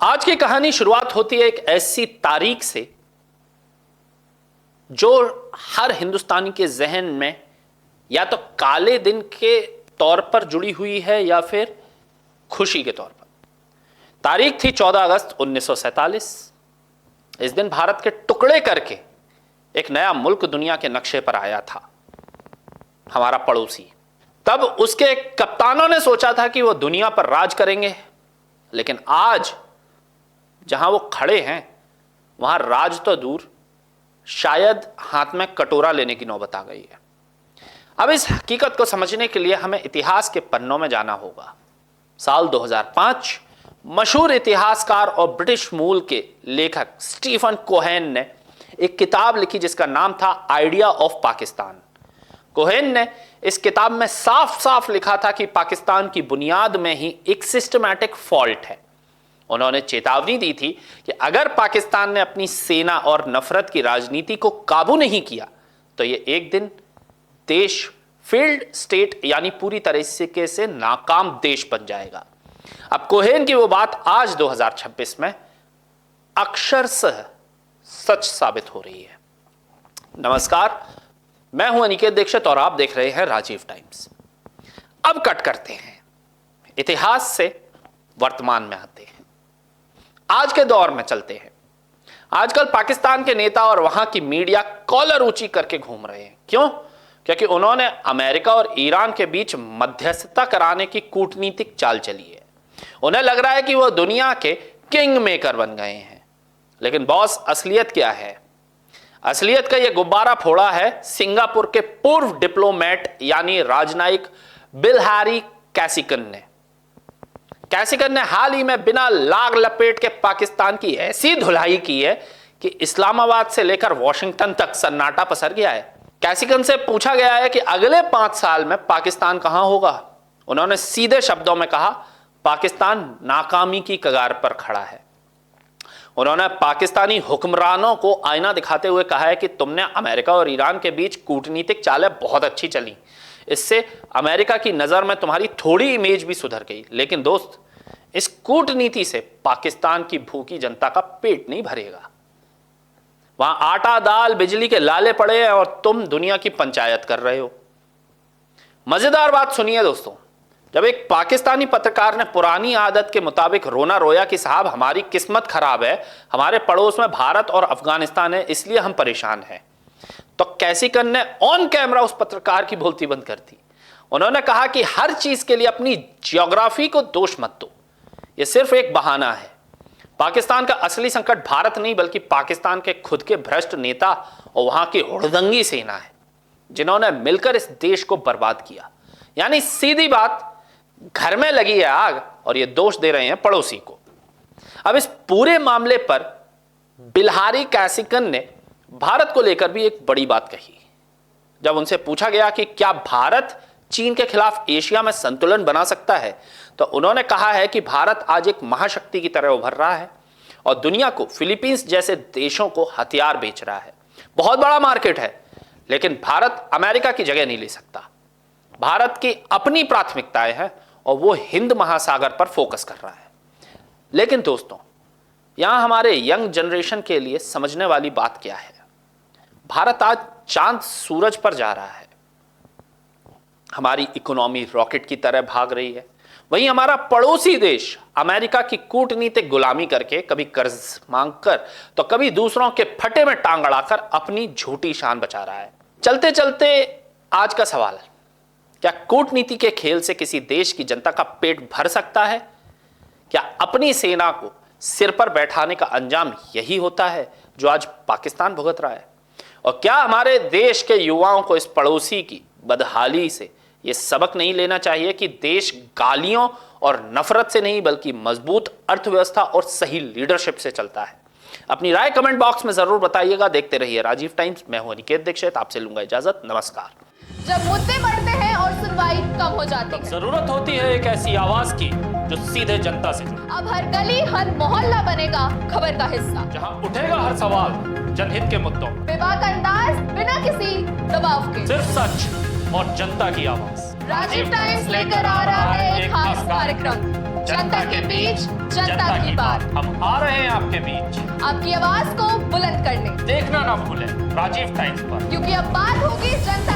आज की कहानी शुरुआत होती है एक ऐसी तारीख से जो हर हिंदुस्तानी के जहन में या तो काले दिन के तौर पर जुड़ी हुई है या फिर खुशी के तौर पर। तारीख थी 14 अगस्त 1947। इस दिन भारत के टुकड़े करके एक नया मुल्क दुनिया के नक्शे पर आया था, हमारा पड़ोसी। तब उसके कप्तानों ने सोचा था कि वो दुनिया पर राज करेंगे, लेकिन आज जहां वो खड़े हैं वहां राज तो दूर, शायद हाथ में कटोरा लेने की नौबत आ गई है। अब इस हकीकत को समझने के लिए हमें इतिहास के पन्नों में जाना होगा। साल 2005 मशहूर इतिहासकार और ब्रिटिश मूल के लेखक स्टीफन कोहेन ने एक किताब लिखी जिसका नाम था आइडिया ऑफ पाकिस्तान। कोहेन ने इस किताब में साफ साफ लिखा था कि पाकिस्तान की बुनियाद में ही एक सिस्टमैटिक फॉल्ट है। उन्होंने चेतावनी दी थी कि अगर पाकिस्तान ने अपनी सेना और नफरत की राजनीति को काबू नहीं किया तो यह एक दिन देश फील्ड स्टेट यानी पूरी तरीके से नाकाम देश बन जाएगा। अब कोहेन की वो बात आज 2026 में अक्षरशः सच साबित हो रही है। नमस्कार, मैं हूं अनिकेत दीक्षित और आप देख रहे हैं राजीव टाइम्स। अब कट करते हैं, इतिहास से वर्तमान में आते हैं, आज के दौर में चलते हैं। आजकल पाकिस्तान के नेता और वहां की मीडिया कॉलर ऊंची करके घूम रहे हैं। क्यों? क्योंकि उन्होंने अमेरिका और ईरान के बीच मध्यस्थता कराने की कूटनीतिक चाल चली है। उन्हें लग रहा है कि वो दुनिया के किंग मेकर बन गए हैं। लेकिन बॉस, असलियत क्या है? असलियत का यह गुब्बारा फोड़ा है सिंगापुर के पूर्व डिप्लोमेट यानी राजनयिक बिलहारी कैसिकन ने। कैसिकन ने हाल ही में बिना लाग लपेट के पाकिस्तान की ऐसी धुलाई की है कि इस्लामाबाद से लेकर वॉशिंगटन तक सन्नाटा पसर गया है। कैसिकन से पूछा गया है कि अगले 5 साल में पाकिस्तान कहां होगा। उन्होंने सीधे शब्दों में कहा, पाकिस्तान नाकामी की कगार पर खड़ा है। उन्होंने पाकिस्तानी हुक्मरानों को आईना दिखाते हुए कहा है कि तुमने अमेरिका और ईरान के बीच कूटनीतिक चालें बहुत अच्छी चली, इससे अमेरिका की नजर में तुम्हारी थोड़ी इमेज भी सुधर गई। लेकिन दोस्त, इस कूटनीति से पाकिस्तान की भूखी जनता का पेट नहीं भरेगा। वहां आटा दाल बिजली के लाले पड़े हैं और तुम दुनिया की पंचायत कर रहे हो। मजेदार बात सुनिए दोस्तों, जब एक पाकिस्तानी पत्रकार ने पुरानी आदत के मुताबिक रोना रोया कि साहब हमारी किस्मत खराब है, हमारे पड़ोस में भारत और अफगानिस्तान है, इसलिए हम परेशान हैं, तो कैसिकन ने ऑन कैमरा उस पत्रकार की बोलती बंद कर दी। उन्होंने कहा कि हर चीज के लिए अपनी जियोग्राफी को दोष मत दो, यह सिर्फ एक बहाना है। पाकिस्तान का असली संकट भारत नहीं बल्कि पाकिस्तान के खुद के भ्रष्ट नेता और वहां की हुड़दंगी सेना है, जिन्होंने मिलकर इस देश को बर्बाद किया। यानी सीधी बात, घर में लगी है आग और ये दोष दे रहे हैं पड़ोसी को। अब इस पूरे मामले पर बिलहारी कैसिकन ने भारत को लेकर भी एक बड़ी बात कही। जब उनसे पूछा गया कि क्या भारत चीन के खिलाफ एशिया में संतुलन बना सकता है, तो उन्होंने कहा है कि भारत आज एक महाशक्ति की तरह उभर रहा है और दुनिया को फिलीपींस जैसे देशों को हथियार बेच रहा है। बहुत बड़ा मार्केट है, लेकिन भारत अमेरिका की जगह नहीं ले सकता। भारत की अपनी प्राथमिकताएं हैं और वो हिंद महासागर पर फोकस कर रहा है। लेकिन दोस्तों, यहां हमारे यंग जनरेशन के लिए समझने वाली बात क्या है? भारत आज चांद सूरज पर जा रहा है, हमारी इकोनॉमी रॉकेट की तरह भाग रही है। वहीं हमारा पड़ोसी देश अमेरिका की कूटनीतिक गुलामी करके, कभी कर्ज मांगकर तो कभी दूसरों के फटे में टांग अड़ाकर अपनी झूठी शान बचा रहा है। चलते चलते आज का सवाल, क्या कूटनीति के खेल से किसी देश की जनता का पेट भर सकता है? क्या अपनी सेना को सिर पर बैठाने का अंजाम यही होता है जो आज पाकिस्तान भुगत रहा है? और क्या हमारे देश के युवाओं को इस पड़ोसी की बदहाली से यह सबक नहीं लेना चाहिए कि देश गालियों और नफरत से नहीं बल्कि मजबूत अर्थव्यवस्था और सही लीडरशिप से चलता है? अपनी राय कमेंट बॉक्स में जरूर बताइएगा। देखते रहिए राजीव टाइम्स। मैं हूं अनिकेत दीक्षित, आपसे लूंगा इजाजत। नमस्कार। जब मुद्दे बढ़ते हैं और सुनवाई कम हो जाती है, जरूरत होती है एक ऐसी आवाज की जो सीधे जनता से जुड़े। अब हर गली हर मोहल्ला बनेगा खबर का हिस्सा, जहां उठेगा हर सवाल जनहित के मुद्दों, बेबाक अंदाज बिना किसी दबाव के, सिर्फ सच और जनता की आवाज। राजीव टाइम्स लेकर आ रहा है एक खास कार्यक्रम। जनता के बीच, जनता की बात। हम आ रहे हैं आपके बीच, आपकी आवाज को बुलंद करने, देखना ना भूलें राजीव टाइम्स पर, क्योंकि अब बात होगी जनता